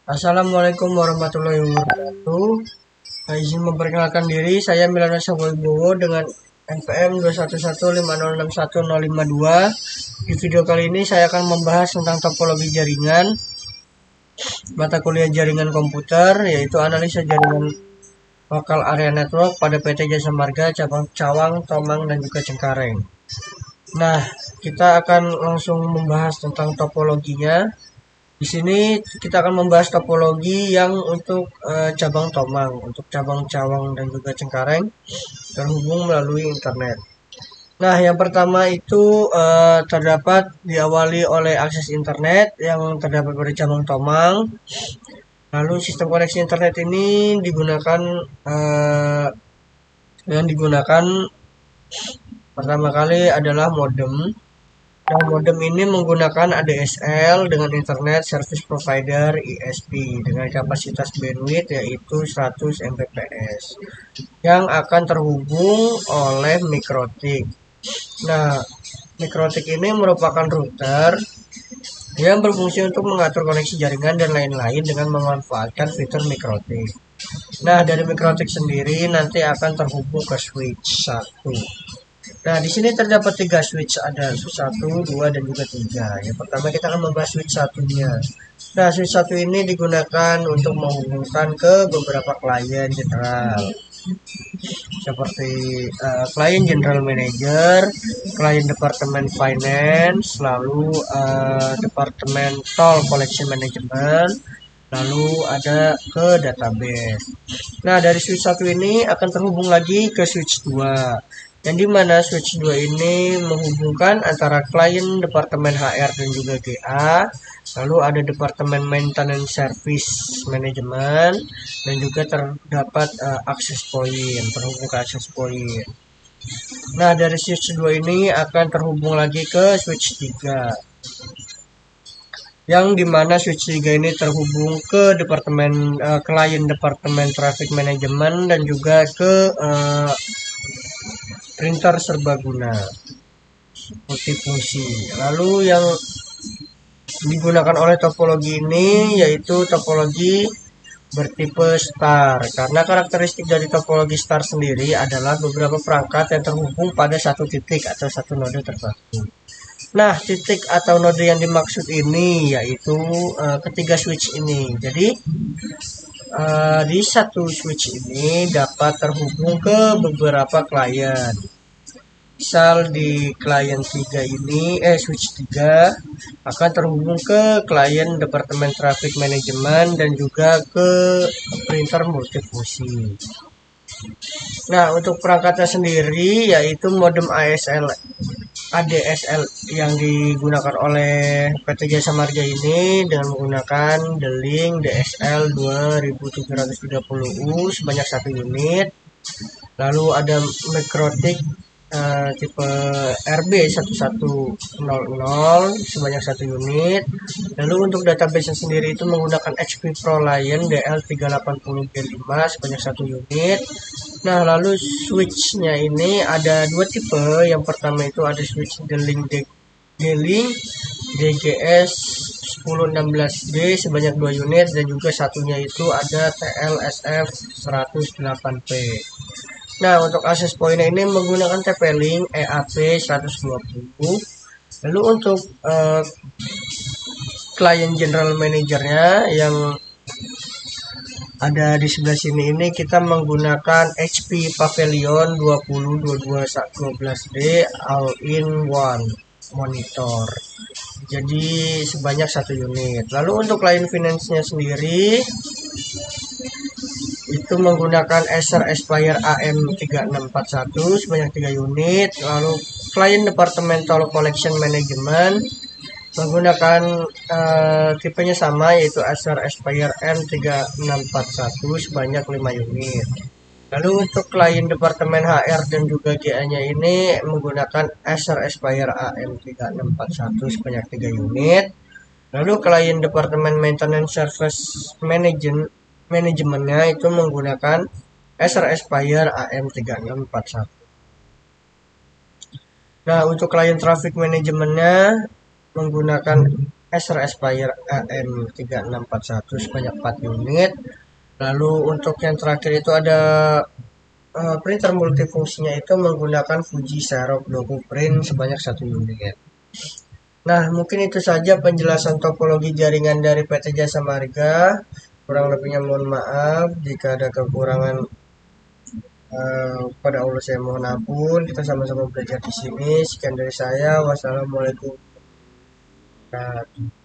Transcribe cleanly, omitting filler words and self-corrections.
Assalamualaikum warahmatullahi wabarakatuh. Izin memperkenalkan diri, saya Milana Saboibowo dengan NPM 211506152. Di video kali ini saya akan membahas tentang topologi jaringan, mata kuliah jaringan komputer, yaitu analisa jaringan lokal area network pada PT Jasa Marga cabang Cawang, Tomang, dan juga Cengkareng. Nah, kita akan langsung membahas tentang topologinya. Di sini kita akan membahas topologi yang untuk cabang Tomang, untuk cabang Cawang dan juga Cengkareng terhubung melalui internet. Nah, yang pertama itu terdapat diawali oleh akses internet yang terdapat pada cabang Tomang. Lalu sistem koneksi internet ini digunakan yang digunakan pertama kali adalah modem. Nah, modem ini menggunakan ADSL dengan Internet Service Provider ISP dengan kapasitas bandwidth yaitu 100 Mbps yang akan terhubung oleh mikrotik. Nah, mikrotik ini merupakan router yang berfungsi untuk mengatur koneksi jaringan dan lain-lain dengan memanfaatkan fitur mikrotik. Nah, dari mikrotik sendiri nanti akan terhubung ke switch 1. Nah, di sini terdapat 3 switch, ada switch 1, 2, dan juga 3. Yang pertama kita akan membahas switch satunya. Nah, switch 1 ini digunakan untuk menghubungkan ke beberapa klien general. Seperti klien general manager, klien departemen finance, lalu departemen toll collection management, lalu ada ke database. Nah, dari switch 1 ini akan terhubung lagi ke switch 2. Yang dimana switch 2 ini menghubungkan antara klien departemen HR dan juga GA, lalu ada departemen maintenance service management, dan juga terdapat access point, terhubung ke access point. Nah, dari switch 2 ini akan terhubung lagi ke switch 3. Yang dimana switch 3 ini terhubung ke departemen klien departemen traffic management dan juga ke printer serbaguna multifungsi. Lalu yang digunakan oleh topologi ini yaitu topologi bertipe star, karena karakteristik dari topologi star sendiri adalah beberapa perangkat yang terhubung pada satu titik atau satu node tertentu. Nah, titik atau node yang dimaksud ini yaitu ketiga switch ini. Jadi di satu switch ini dapat terhubung ke beberapa klien. Misal di klien 3 ini switch 3 akan terhubung ke klien departemen traffic management dan juga ke printer multifungsi. Nah, untuk perangkatnya sendiri yaitu modem ADSL yang digunakan oleh PT Jasa Marga ini dengan menggunakan The-Link DSL 2730U sebanyak 1 unit. Lalu ada mikrotik tipe RB1100 sebanyak 1 unit. Lalu untuk database sendiri itu menggunakan HP ProLiant DL380G5 sebanyak 1 unit. Nah, lalu switchnya ini ada 2 tipe. Yang pertama itu ada switch D-Link DGS 1016D sebanyak 2 unit, dan juga satunya itu ada TLSF 108P. Nah, untuk akses point ini menggunakan TP-Link EAP 120. Lalu untuk klien general manajernya yang ada di sebelah sini ini kita menggunakan HP Pavilion 202212D all-in-one monitor. Jadi sebanyak 1 unit. Lalu untuk klien finance-nya sendiri itu menggunakan Acer Aspire AM3641 sebanyak 3 unit. Lalu klien departemental collection management menggunakan tipenya sama yaitu Acer Aspire M3641 sebanyak 5 unit. Lalu untuk klien departemen HR dan juga GA-nya ini menggunakan Acer Aspire AM3641 sebanyak 3 unit. Lalu klien departemen maintenance service manajemennya itu menggunakan Acer Aspire AM3641. Nah, untuk klien traffic manajemennya menggunakan Acer Aspire AM3641 sebanyak 4 unit. Lalu untuk yang terakhir itu ada printer multifungsinya itu menggunakan Fuji Xerox Doku Print sebanyak 1 unit. Nah, mungkin itu saja penjelasan topologi jaringan dari PT Jasa Marga. Kurang lebihnya mohon maaf jika ada kekurangan. Pada Allah saya mohon ampun. Kita sama-sama belajar di sini. Sekian dari saya. Wassalamualaikum warahmatullahi wabarakatuh.